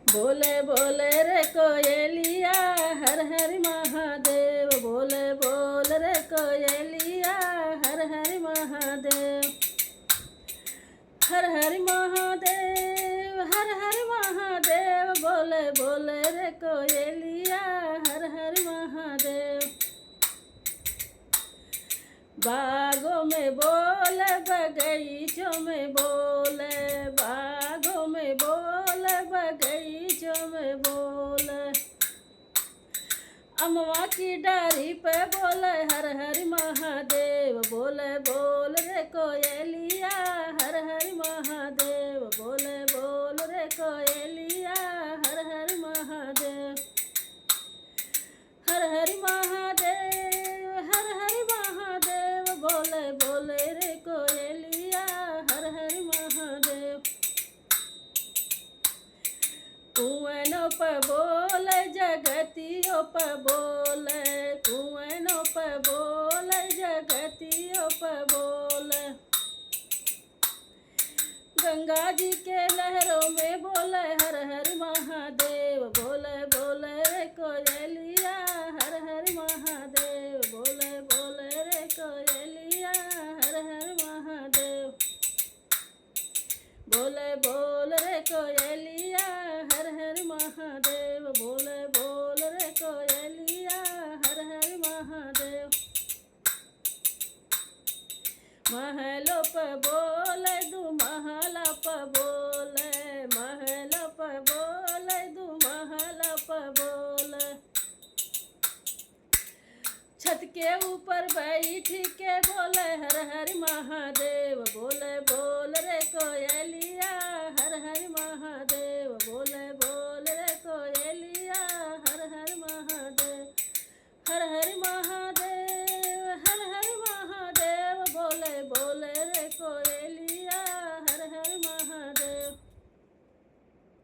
बोले बोले रे कोयलिया हर हर महादेव। बोले बोल रे कोयलिया हर हर महादेव। हर हर महादेव हर हर महादेव। बोले बोले रे कोयलिया हर हर महादेव। बागों में बोले बगीचों में बोले, बागों में बोले बगीचों में बोले। अमवा की डारी पे बोले हर हर महादेव। बोले बोल रे कोयलिया हर हर महादेव। बोले बोल रे कोयलिया हर हर महादेव। हर हर महादेव हर हर महादेव। बोले बोले रे कोयलिया हर हर महादेव। कुएनों पर बोले जगतियों पर बोले, कुएनों पर बोले जगतियों पर बोले। गंगा जी के लहरों में बोले हर हर महादेव। बोले बोले रे कोयलिया हर हर महादेव। बोले बोले रे कोयलिया हर हर महादेव। बोले बोल रे कोयलिया हर हर महादेव। बोले बोल रे कोयलिया हर हर महादेव। महलों पर बोले दू महला पर बोले, महलों पर बोले दू महला पर बोले। छत के ऊपर बैठ के बोले हर हर महादेव। बोले बोल रे कोयलिया हर हर महादेव। बोले बोल